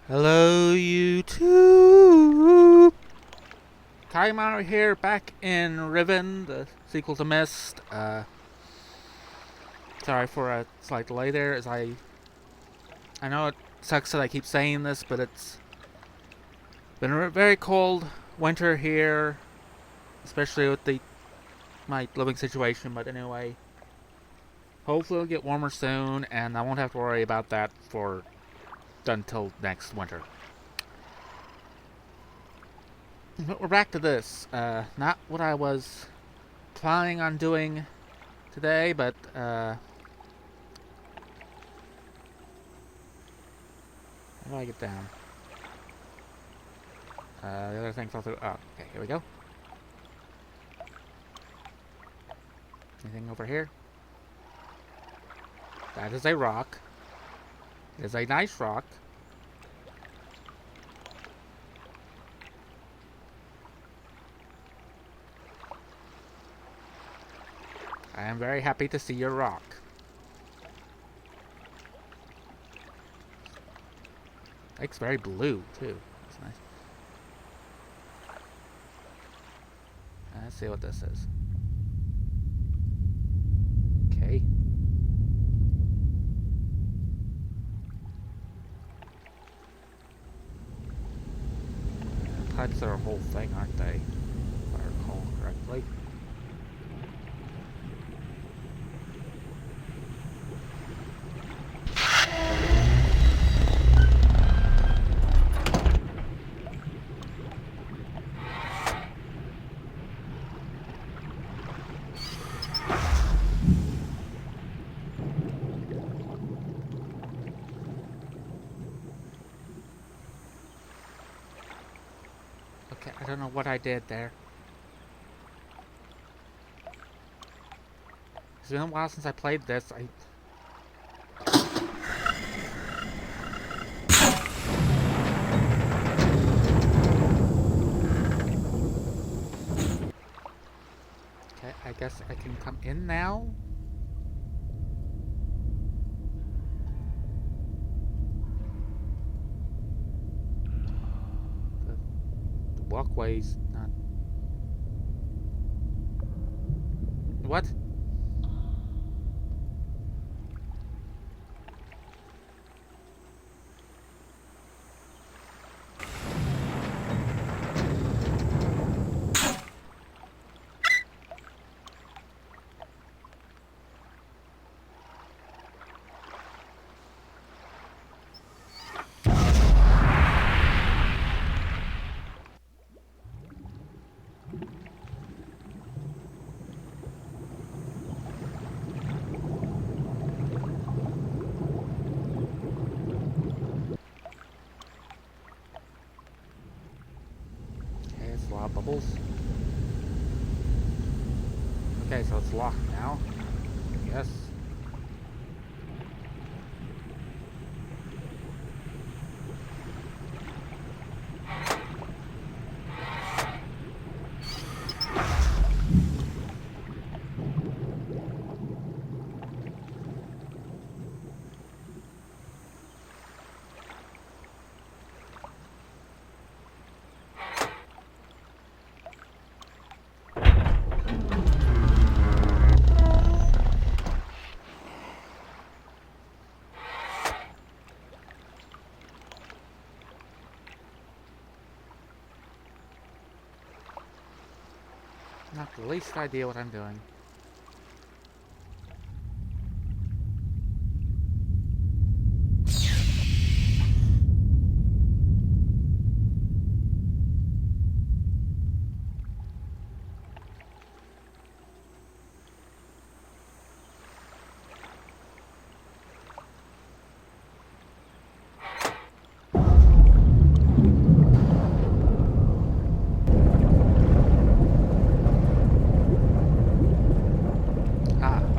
Hello, YouTube! Timer here, back in Riven, the sequel to Mist. Sorry for a slight delay there, as I know it sucks that I keep saying this, but it's been a very cold winter here, especially with my living situation, but anyway. Hopefully it'll get warmer soon, and I won't have to worry about that until next winter. But we're back to this. Not what I was planning on doing today, but how do I get down? The other thing fell through. Oh, okay, here we go. Anything over here? That is a rock. It is a nice rock. I am very happy to see your rock. Lake's very blue, too. That's nice. Let's see what this is. Okay. Pipes are a whole thing, aren't they? If I recall correctly. Okay, I don't know what I did there. It's been a while since I played this. Okay, I guess I can come in now? The walkway's not... What? A lot of bubbles. Okay, so it's locked now. Yes. Not the least idea what I'm doing.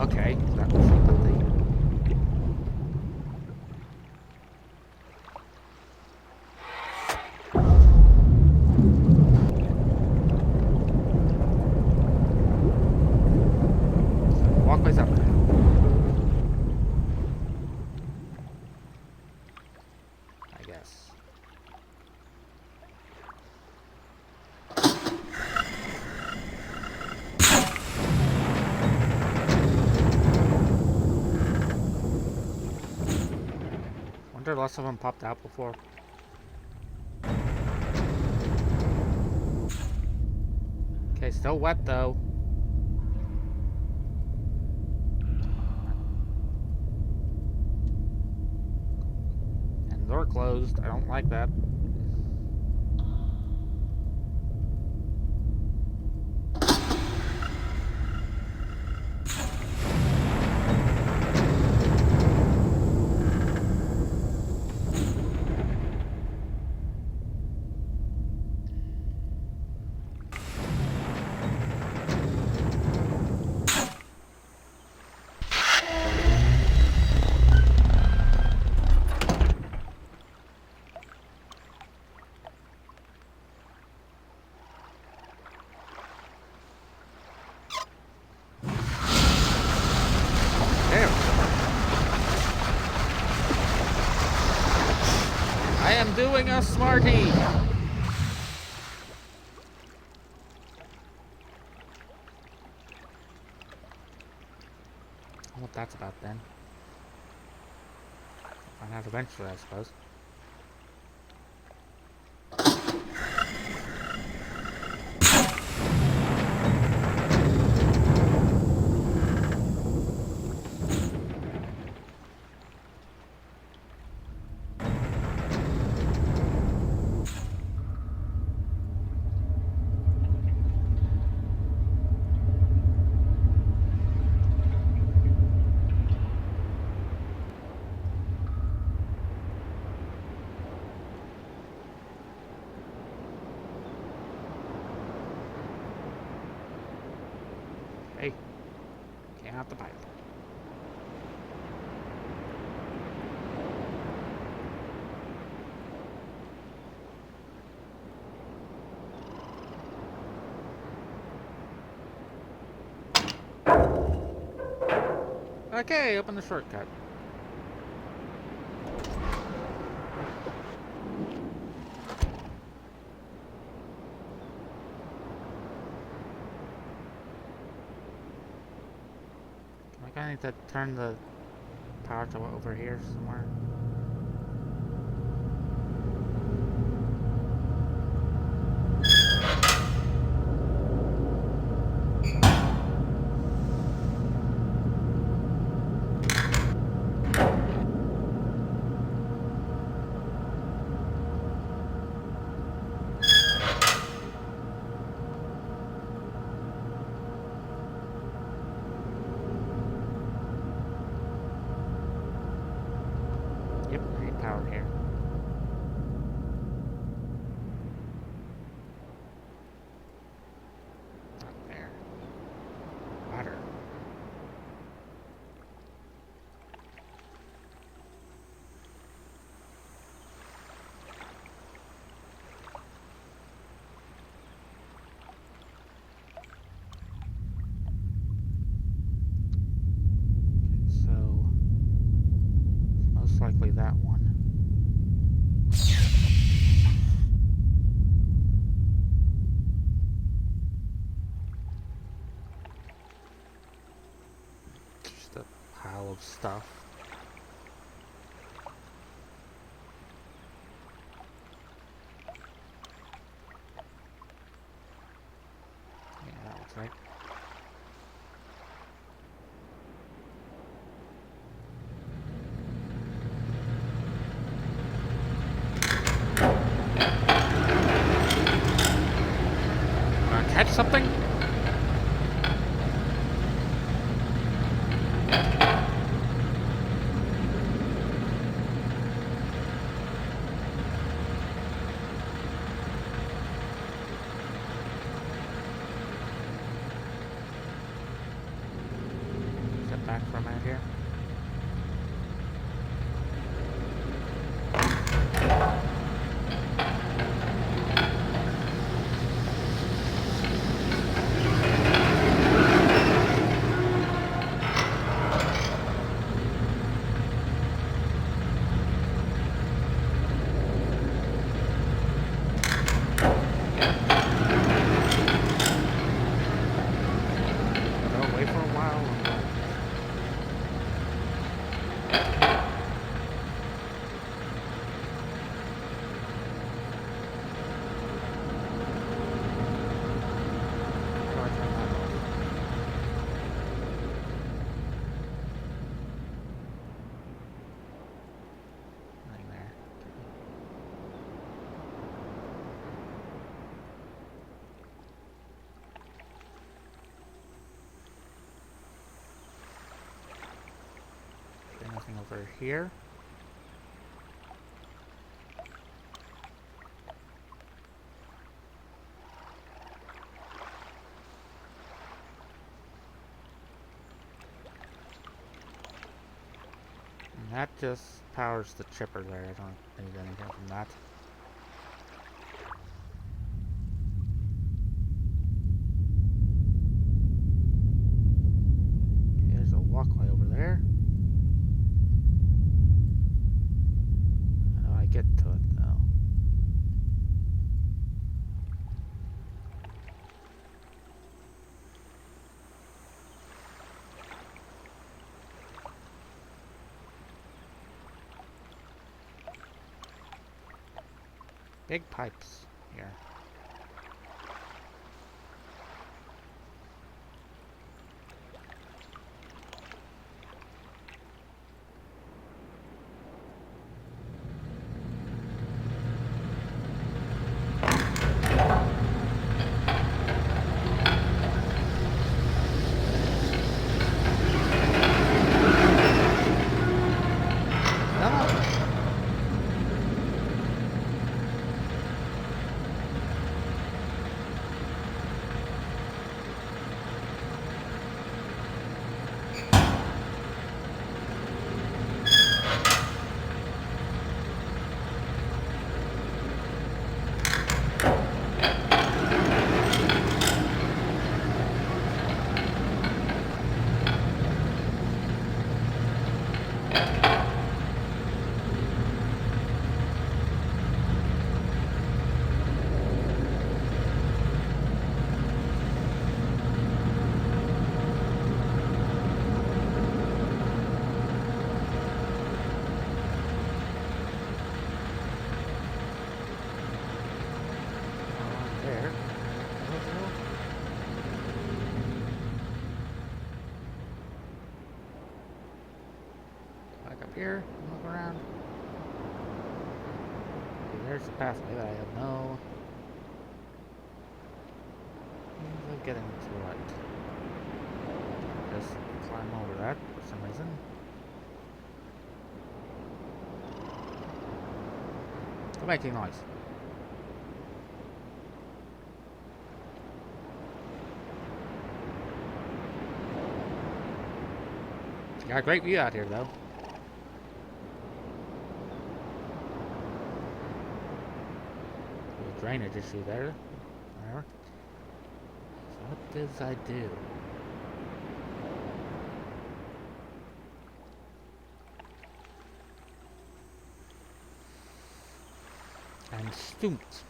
Okay, that was something. Walkway's up now. I guess. wonder less of them popped out before. Okay, still wet though. And door closed. I don't like that. I am doing a smartie! What that's about then. Find out eventually, I suppose. Hey, get out the pipe. Okay, open the shortcut. I need to turn the power to over here somewhere. Yep, I need power here. Not there. Water. So, it's most likely that one. Just a pile of stuff. Yeah, that looks right. Catch something? Step back for a minute here. over here. And that just powers the chipper there. I don't need anything from that. There's a walkway over there. How do I get to it though? Big pipes here. Here, look around. Okay, there's the pathway that I have no means of getting to it. Just climb over that for some reason. Go making noise. Got a great view out here though. Drainage issue there. Whatever. So what does I do? And stumped.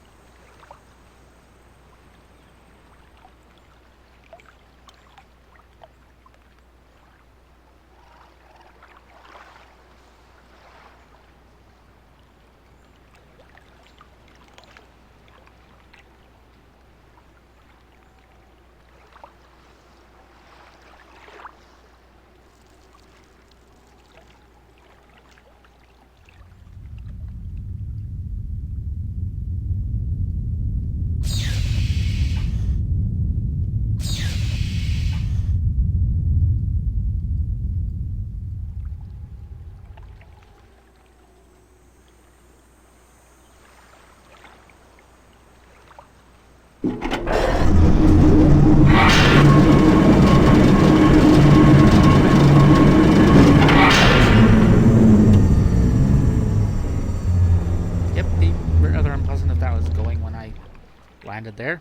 Landed there.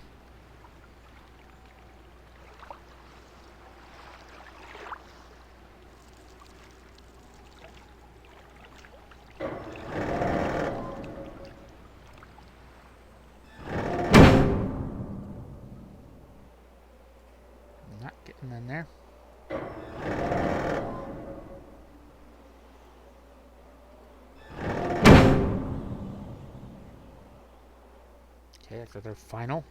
Not getting in there. Okay, after their final.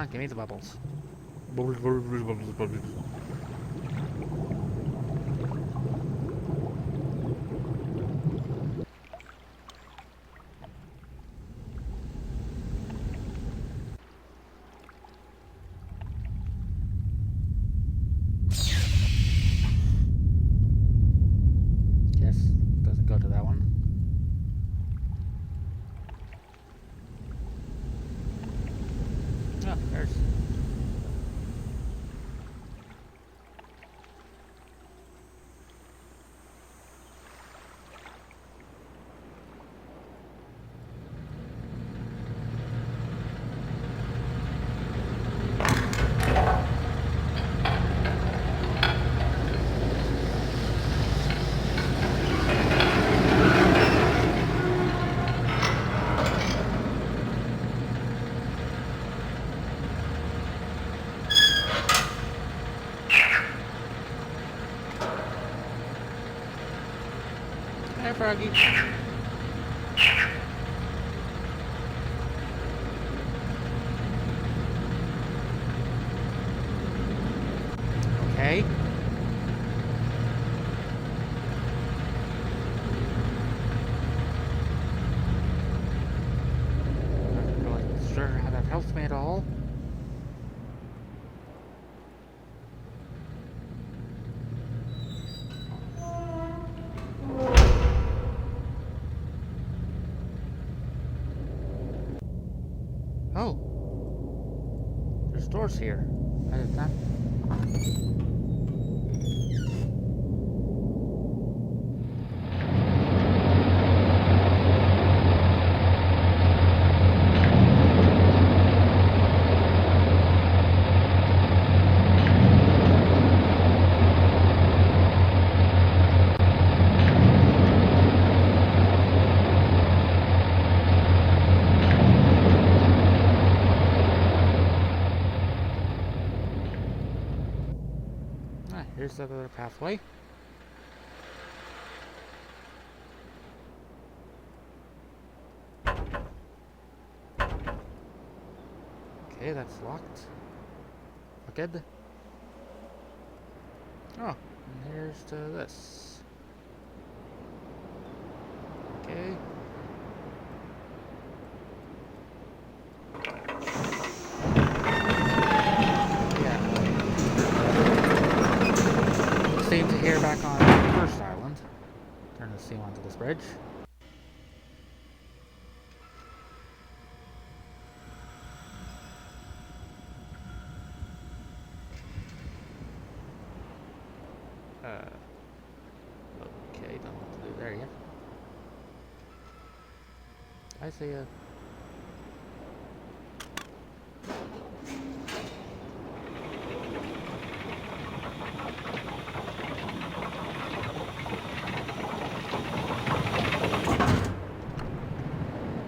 on, give me the bubbles. Yes, doesn't go to that one. Oh, there's... Hi, Froggy. Okay. Not really sure how that helps me at all. Oh. There's doors here. I did not... Here's the other pathway. Okay, that's locked. Good. Oh, and here's to this. Okay. Steam to here back on the first island. Turn the steam onto this bridge. Okay, don't know what to do there yet. I see a...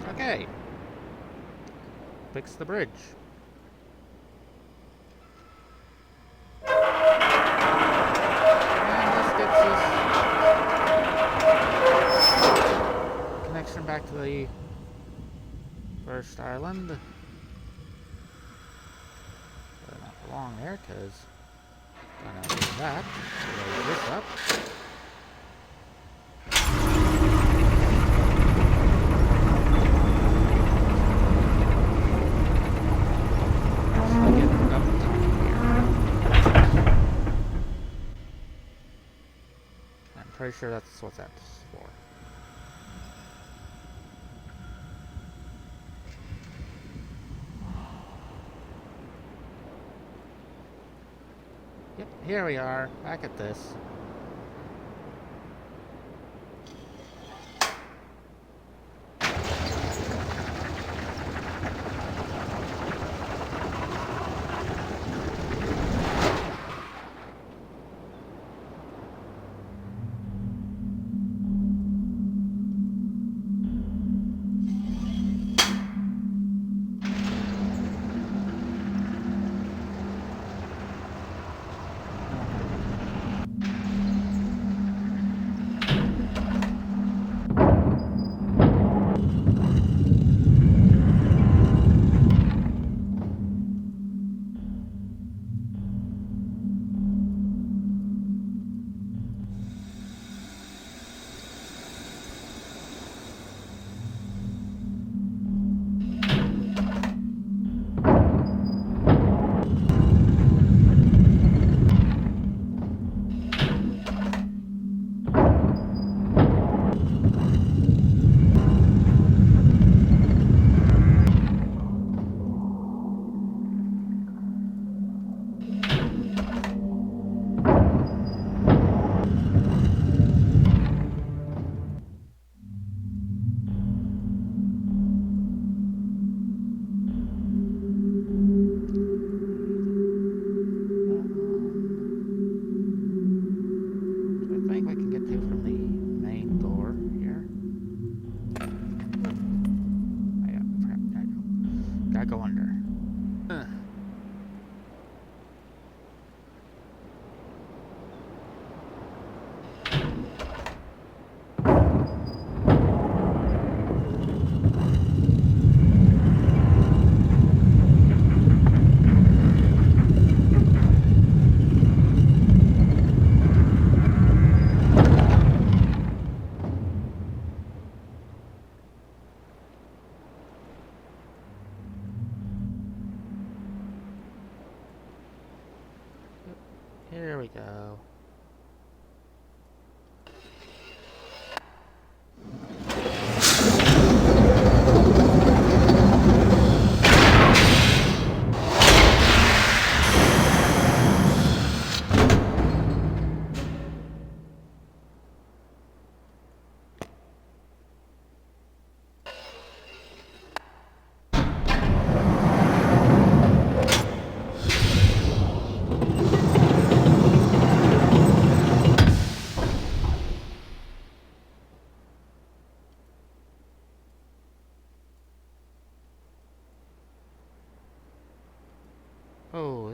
Okay. Fix the bridge. Back to the first island. But not belong there because gonna do that. Raise this up. Let's get it up top here. I'm pretty sure that's what that's for. Yep, here we are, back at this.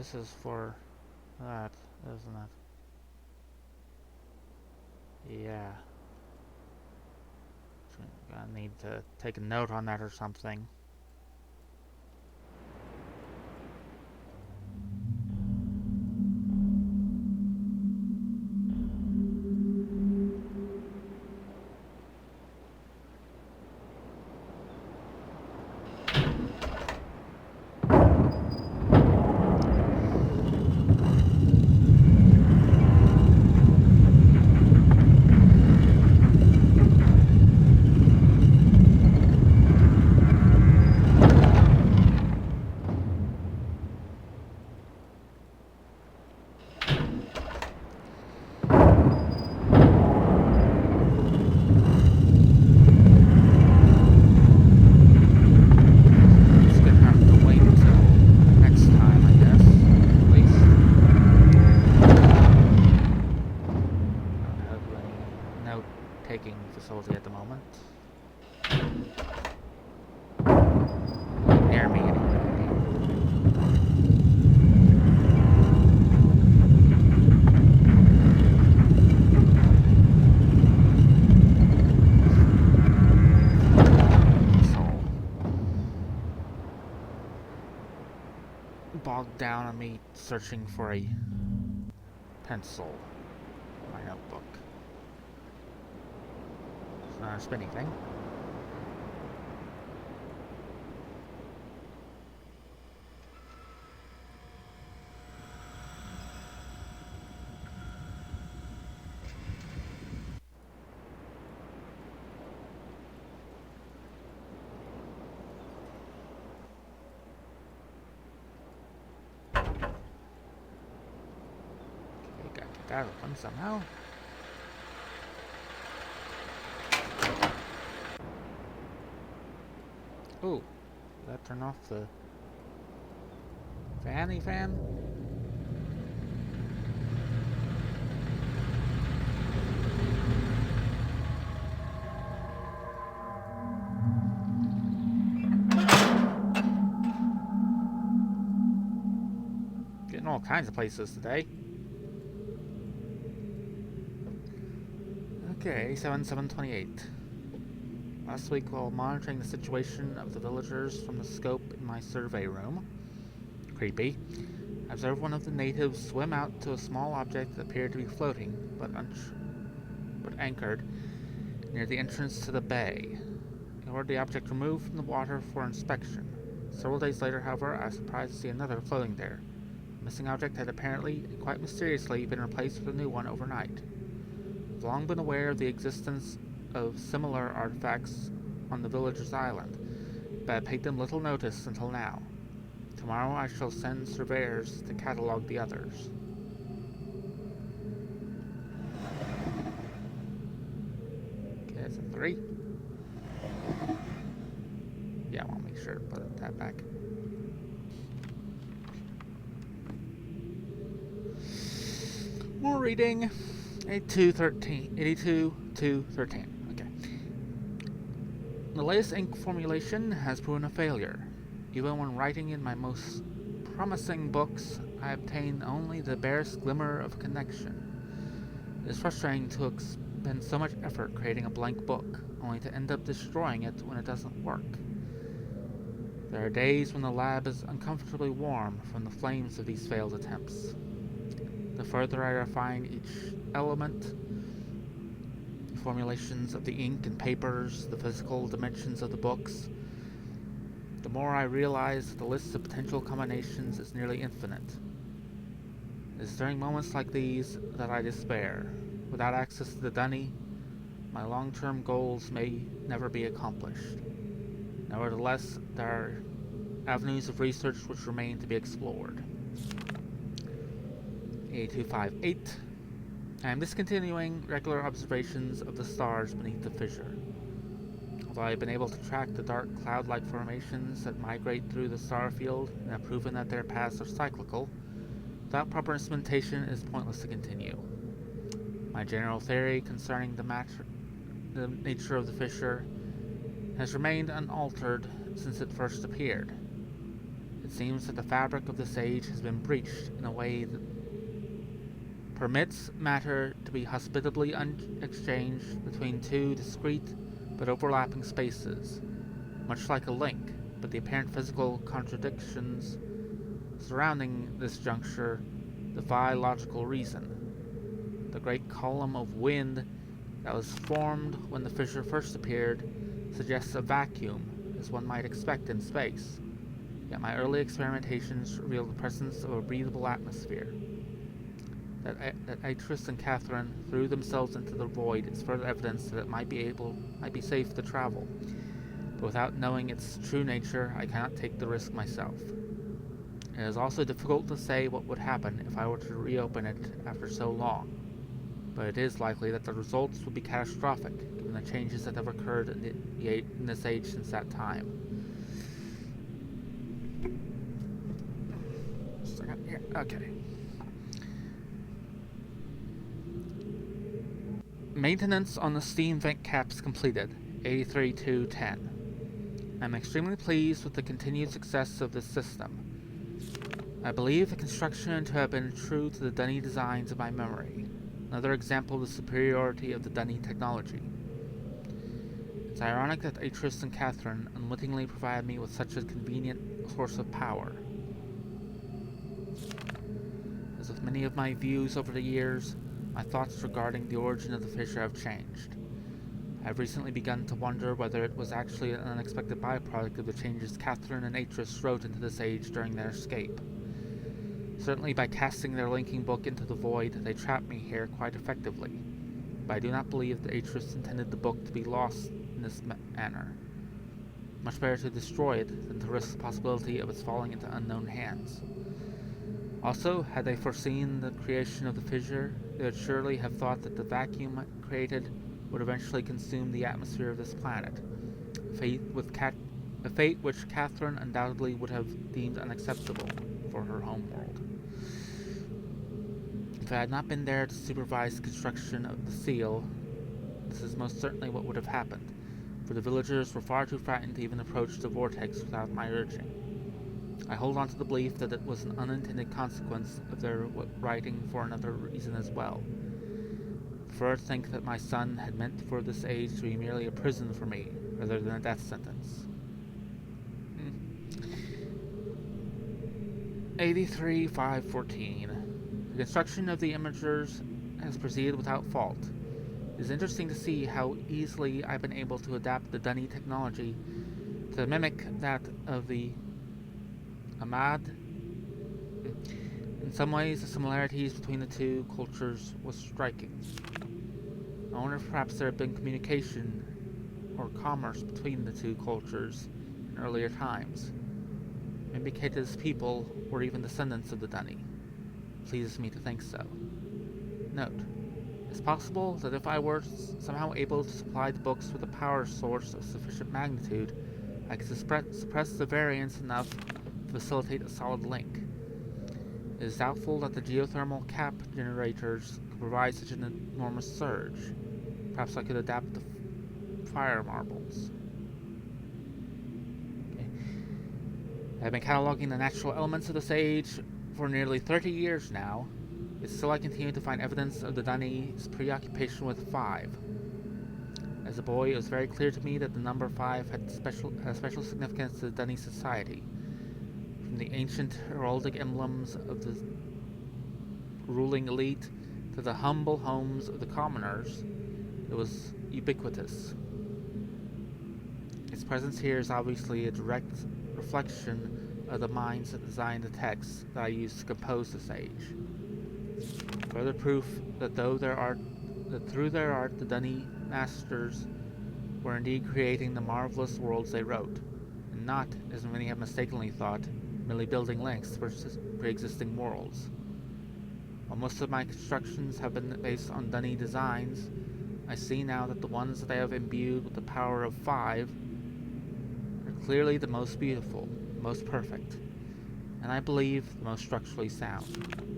this is for that, isn't it? Yeah. I need to take a note on that or something. Facility at the moment. Near me anyway. So bogged down on me searching for a pencil in my notebook. It's not a spinny thing. Okay, gotta get that open somehow. Ooh, did that turn off the fanny fan? Getting all kinds of places today. Okay, 7728. Last week, while monitoring the situation of the villagers from the scope in my survey room, creepy, I observed one of the natives swim out to a small object that appeared to be floating, but anchored near the entrance to the bay. I ordered the object removed from the water for inspection. Several days later, however, I was surprised to see another floating there. The missing object had apparently, quite mysteriously, been replaced with a new one overnight. I've long been aware of the existence of similar artifacts on the villager's island, but I paid them little notice until now. Tomorrow I shall send surveyors to catalog the others. Okay, that's a 3. Yeah, I want to make sure to put that back. More reading. 82-2-13. Okay. The latest ink formulation has proven a failure. Even when writing in my most promising books, I obtain only the barest glimmer of connection. It is frustrating to expend so much effort creating a blank book, only to end up destroying it when it doesn't work. There are days when the lab is uncomfortably warm from the flames of these failed attempts. The further I refine each element, the formulations of the ink and papers, the physical dimensions of the books, the more I realize that the list of potential combinations is nearly infinite. It is during moments like these that I despair. Without access to the Dunny, my long-term goals may never be accomplished. Nevertheless, there are avenues of research which remain to be explored. 8258. I am discontinuing regular observations of the stars beneath the fissure. Although I have been able to track the dark cloud-like formations that migrate through the star field and have proven that their paths are cyclical, without proper instrumentation it is pointless to continue. My general theory concerning the nature of the fissure has remained unaltered since it first appeared. It seems that the fabric of this age has been breached in a way that permits matter to be hospitably exchanged between two discrete but overlapping spaces, much like a link, but the apparent physical contradictions surrounding this juncture defy logical reason. The great column of wind that was formed when the fissure first appeared suggests a vacuum, as one might expect in space. Yet my early experimentations revealed the presence of a breathable atmosphere. That Atris and Catherine threw themselves into the void is further evidence that it might be safe to travel. But without knowing its true nature, I cannot take the risk myself. It is also difficult to say what would happen if I were to reopen it after so long, but it is likely that the results would be catastrophic, given the changes that have occurred in this age since that time. Okay. Maintenance on the steam vent caps completed, 83-10. I'm extremely pleased with the continued success of this system. I believe the construction to have been true to the Dunny designs of my memory, another example of the superiority of the Dunny technology. It's ironic that Atris and Catherine unwittingly provided me with such a convenient source of power. As with many of my views over the years, my thoughts regarding the origin of the fissure have changed. I have recently begun to wonder whether it was actually an unexpected byproduct of the changes Catherine and Atris wrote into this age during their escape. Certainly by casting their linking book into the void, they trapped me here quite effectively, but I do not believe that Atris intended the book to be lost in this manner. Much better to destroy it than to risk the possibility of its falling into unknown hands. Also, had they foreseen the creation of the fissure, they would surely have thought that the vacuum created would eventually consume the atmosphere of this planet, a fate which Catherine undoubtedly would have deemed unacceptable for her homeworld. If I had not been there to supervise the construction of the seal, this is most certainly what would have happened, for the villagers were far too frightened to even approach the vortex without my urging. I hold on to the belief that it was an unintended consequence of their writing for another reason as well. I prefer to think that my son had meant for this age to be merely a prison for me, rather than a death sentence. 83-5-14. The construction of the imagers has proceeded without fault. It is interesting to see how easily I've been able to adapt the Dunny technology to mimic that of the Ahmad. In some ways, the similarities between the two cultures was striking. I wonder if perhaps there had been communication or commerce between the two cultures in earlier times. Maybe Keita's people were even descendants of the Dunny. It pleases me to think so. Note: it's possible that if I were somehow able to supply the books with a power source of sufficient magnitude, I could suppress the variance enough to facilitate a solid link. It is doubtful that the geothermal cap generators could provide such an enormous surge. Perhaps I could adapt the fire marbles. I have been cataloging the natural elements of this age for nearly 30 years now, yet still I continue to find evidence of the Dunny's preoccupation with 5. As a boy, it was very clear to me that the number 5 had special significance to the Dunny society. From the ancient heraldic emblems of the ruling elite to the humble homes of the commoners, it was ubiquitous. Its presence here is obviously a direct reflection of the minds that designed the texts that I used to compose this age. Further proof that through their art the Dunny masters were indeed creating the marvelous worlds they wrote, and not, as many have mistakenly thought, merely building links to pre-existing worlds. While most of my constructions have been based on Dunny designs, I see now that the ones that I have imbued with the power of 5 are clearly the most beautiful, the most perfect, and I believe the most structurally sound.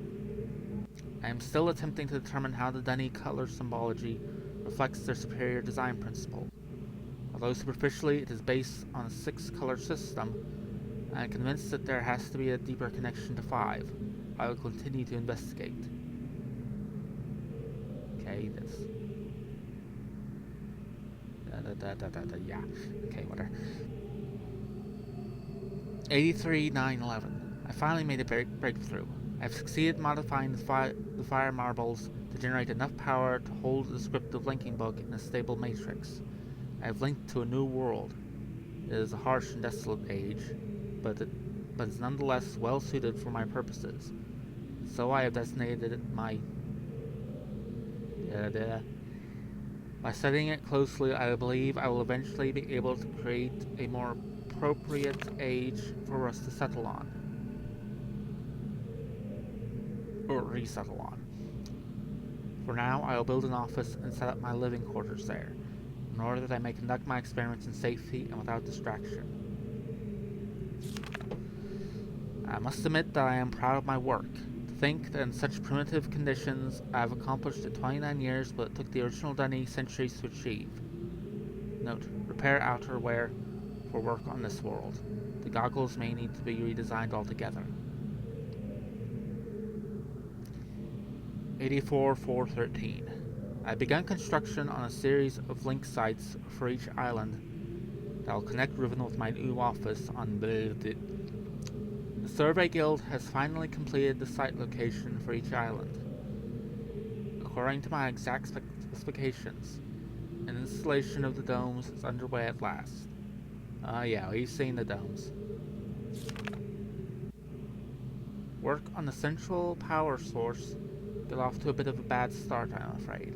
I am still attempting to determine how the Dunny color symbology reflects their superior design principle. Although superficially it is based on a 6-color system, I'm convinced that there has to be a deeper connection to 5. I will continue to investigate. Okay, this. Yeah. Okay, whatever. 83,911. I finally made a breakthrough. I've succeeded in modifying the fire marbles to generate enough power to hold a descriptive linking book in a stable matrix. I have linked to a new world. It is a harsh and desolate age, but is nonetheless well suited for my purposes. So I have designated it my... By studying it closely, I believe I will eventually be able to create a more appropriate age for us to settle on. Or resettle on. For now, I will build an office and set up my living quarters there, in order that I may conduct my experiments in safety and without distraction. I must admit that I am proud of my work. To think that in such primitive conditions I have accomplished in 29 years what it took the original Dunny centuries to achieve. Note, repair outerwear for work on this world. The goggles may need to be redesigned altogether. 84,413. I've begun construction on a series of link sites for each island that will connect Riven with my new office on the Survey Guild has finally completed the site location for each island. According to my exact specifications, an installation of the domes is underway at last. Yeah, we've seen the domes. Work on the central power source got off to a bit of a bad start, I'm afraid,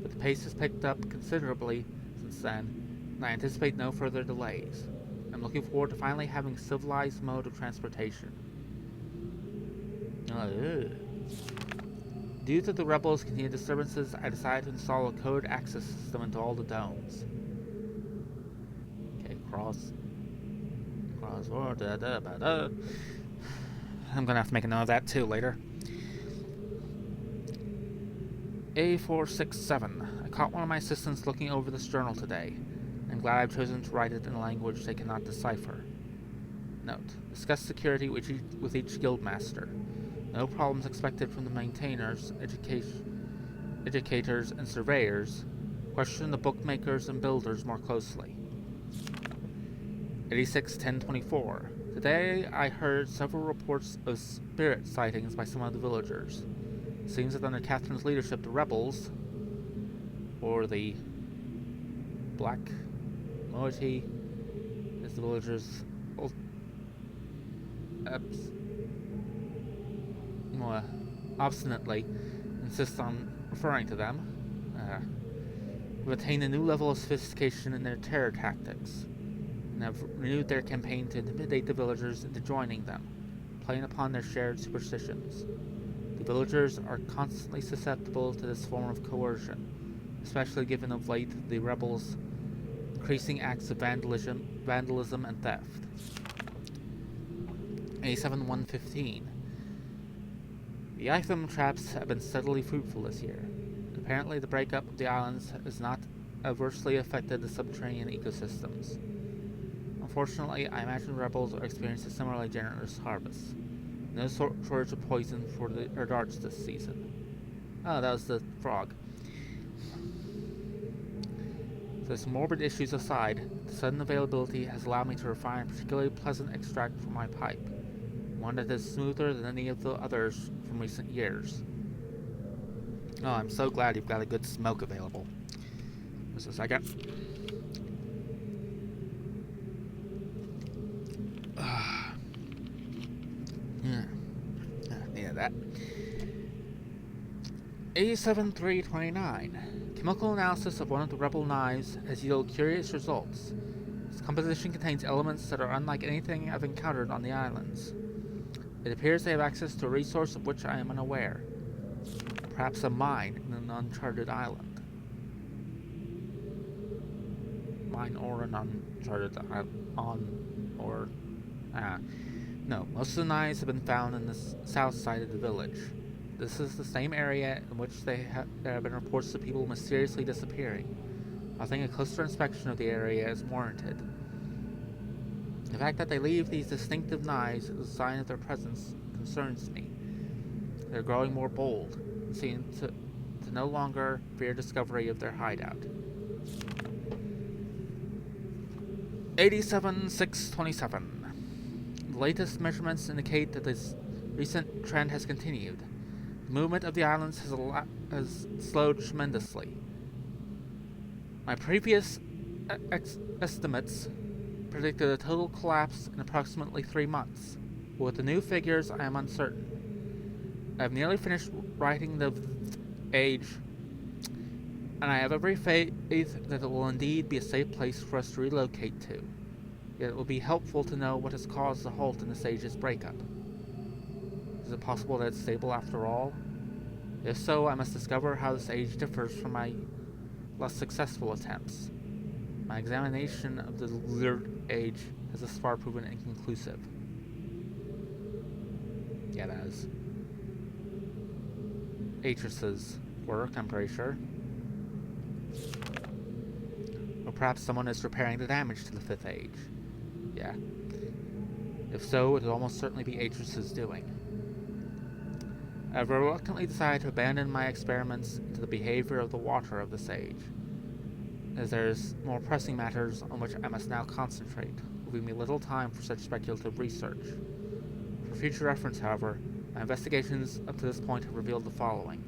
but the pace has picked up considerably since then, and I anticipate no further delays. I'm looking forward to finally having a civilized mode of transportation. Due to the rebels' continued disturbances, I decided to install a code access system into all the domes. Okay, I'm gonna have to make a note of that too later. A467. I caught one of my assistants looking over this journal today. I'm glad I've chosen to write it in a language they cannot decipher. Note: discuss security with each guildmaster. No problems expected from the maintainers, educators, and surveyors. Question the bookmakers and builders more closely. 86-1024. Today I heard several reports of spirit sightings by some of the villagers. It seems that under Catherine's leadership, the rebels, or the Black Moiety, as the villagers obstinately insist on referring to them, have attained a new level of sophistication in their terror tactics, and have renewed their campaign to intimidate the villagers into joining them, playing upon their shared superstitions. The villagers are constantly susceptible to this form of coercion, especially given of late the rebels' increasing acts of vandalism and theft. A7115. The item traps have been steadily fruitful this year. Apparently the breakup of the islands has not adversely affected the subterranean ecosystems. Unfortunately, I imagine rebels are experiencing a similarly generous harvest. No shortage of poison for their darts this season. Oh, that was the frog. So some morbid issues aside, the sudden availability has allowed me to refine a particularly pleasant extract for my pipe. One that is smoother than any of the others from recent years. Oh, I'm so glad you've got a good smoke available. Just a second. Yeah, that. 87329. Chemical analysis of one of the rebel knives has yielded curious results. Its composition contains elements that are unlike anything I've encountered on the islands. It appears they have access to a resource of which I am unaware. Perhaps a mine in an uncharted island. Mine or an uncharted No, most of the knives have been found in the south side of the village. This is the same area in which there have been reports of people mysteriously disappearing. I think a closer inspection of the area is warranted. The fact that they leave these distinctive knives as a sign of their presence concerns me. They're growing more bold, and seem to no longer fear discovery of their hideout. 87,627. The latest measurements indicate that this recent trend has continued. The movement of the islands has slowed tremendously. My previous estimates predicted a total collapse in approximately 3 months, but with the new figures I am uncertain. I have nearly finished writing the age, and I have every faith that it will indeed be a safe place for us to relocate to. Yet it will be helpful to know what has caused the halt in this age's breakup. Is it possible that it's stable after all? If so, I must discover how this age differs from my less successful attempts. My examination of the Lizard age has thus far proven inconclusive. Yeah, that is Atris's work, I'm pretty sure. Or perhaps someone is repairing the damage to the 5th age. Yeah. If so, it would almost certainly be Atris's doing. I have reluctantly decided to abandon my experiments into the behavior of the water of this age, as there is more pressing matters on which I must now concentrate, leaving me little time for such speculative research. For future reference, however, my investigations up to this point have revealed the following.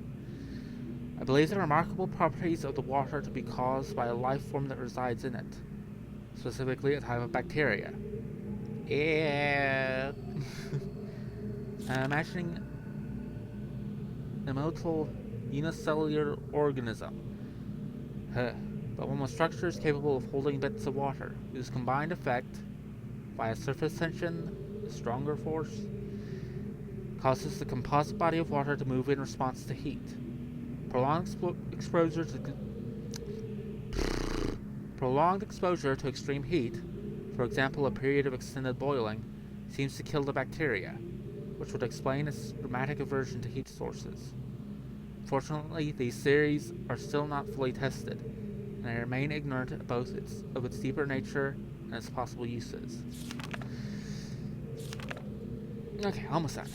I believe the remarkable properties of the water to be caused by a life form that resides in it, specifically a type of bacteria. Yeah. I'm imagining a multiple unicellular organism. But one with structures capable of holding bits of water, whose combined effect, via surface tension, a stronger force, causes the composite body of water to move in response to heat. Prolonged exposure to extreme heat, for example a period of extended boiling, seems to kill the bacteria, which would explain its dramatic aversion to heat sources. Fortunately, these theories are still not fully tested, and I remain ignorant of its deeper nature and its possible uses. Okay, almost done.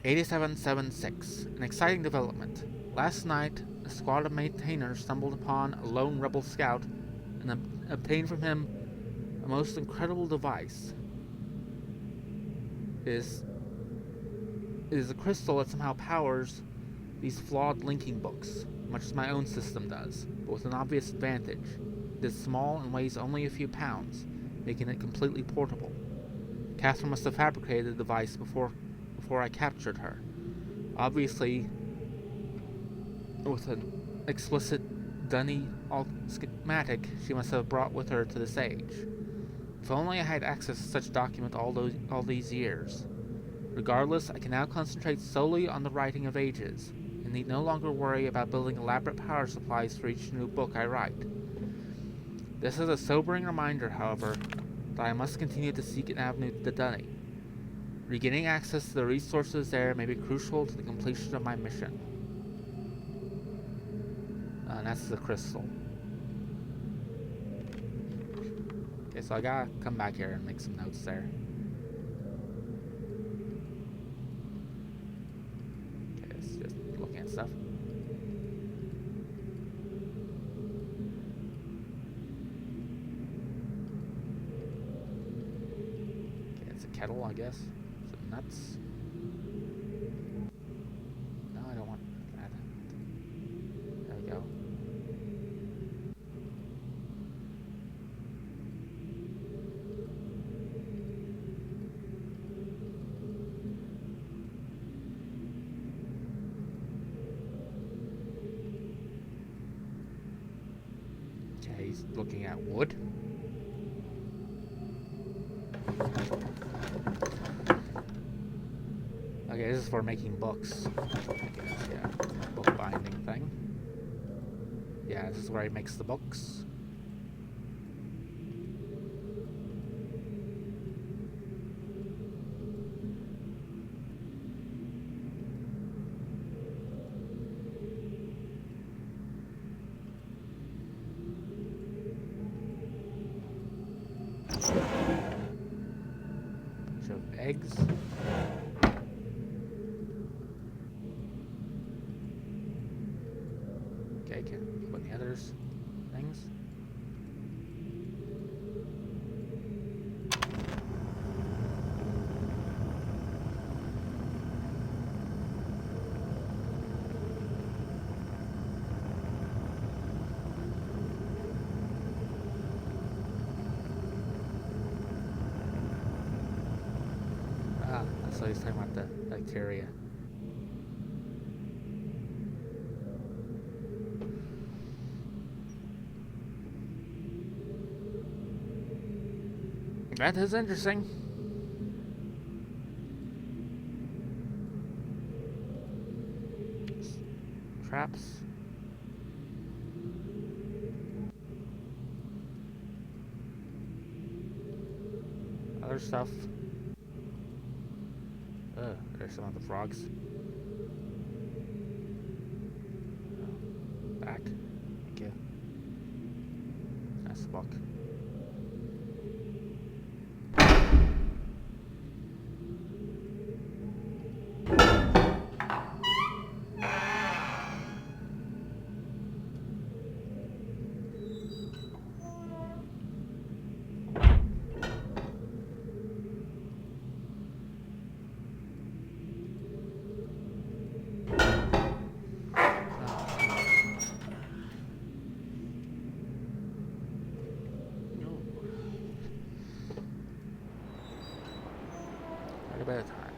8776. An exciting development. Last night, a squad of maintainers stumbled upon a lone rebel scout and obtained from him a most incredible device. It is a crystal that somehow powers these flawed linking books, much as my own system does, but with an obvious advantage. It is small and weighs only a few pounds, making it completely portable. Catherine must have fabricated the device before I captured her. Obviously, with an explicit dunny schematic she must have brought with her to this age. If only I had access to such a document all these years. Regardless, I can now concentrate solely on the writing of ages, and need no longer worry about building elaborate power supplies for each new book I write. This is a sobering reminder, however, that I must continue to seek an avenue to the dunny. Regaining access to the resources there may be crucial to the completion of my mission. And that's the crystal. Okay, so I gotta come back here and make some notes there. Okay, it's just looking at stuff. Okay, it's a kettle, I guess. Some nuts. No, I don't want that. There we go. Okay, he's looking at wood. Okay, this is for making books. I guess, yeah. Book binding thing. Yeah, this is where he makes the books. eggs. Okay, can put the others things. Ah, that's what he's talking about, the bacteria. That is interesting. Traps. Other stuff. There's some of the frogs. Back. Thank you. Nice book. Quite a bit of time.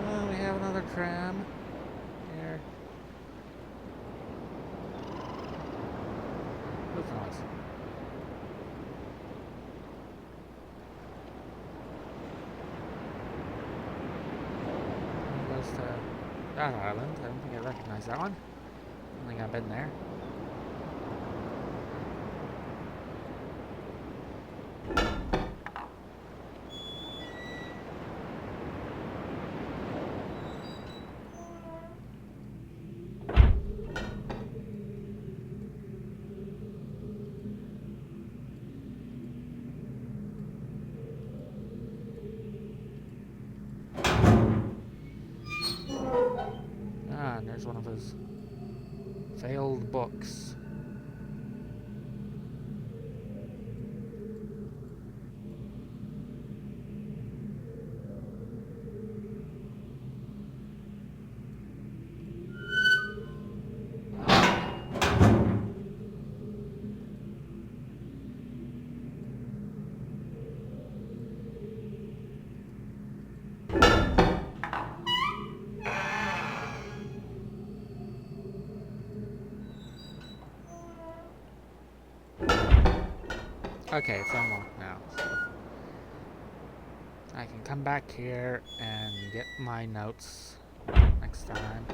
Well, we have another tram here. That's nice. It goes to that island. I don't think I recognize that one. I don't think I've been there. Ah, and there's one of his failed books. Okay, it's unlocked now, so I can come back here and get my notes next time.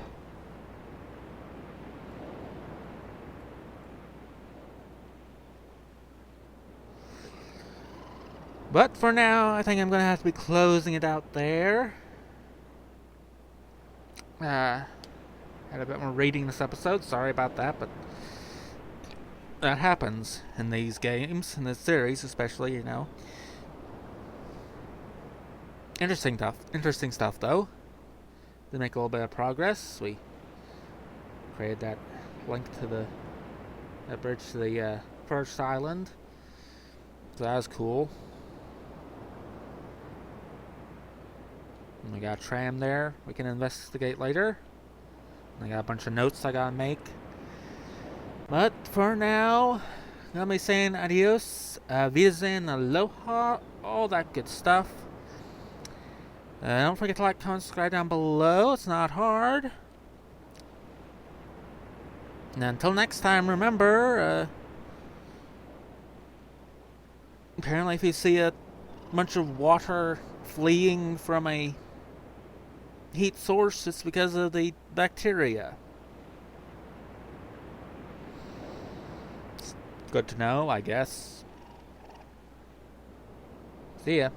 But for now, I think I'm going to have to be closing it out there. Had a bit more reading this episode, sorry about that, but that happens in these games, in this series especially, you know. Interesting stuff though. Did make a little bit of progress. We created that link to that bridge to the first island. So that was cool. And we got a tram there we can investigate later. And I got a bunch of notes I gotta make. But for now, I'm gonna be saying adios, wiedersehen, aloha, all that good stuff. Don't forget to like, comment, subscribe down below. It's not hard. And until next time, remember, apparently if you see a bunch of water fleeing from a heat source, it's because of the bacteria. It's good to know, I guess. See ya.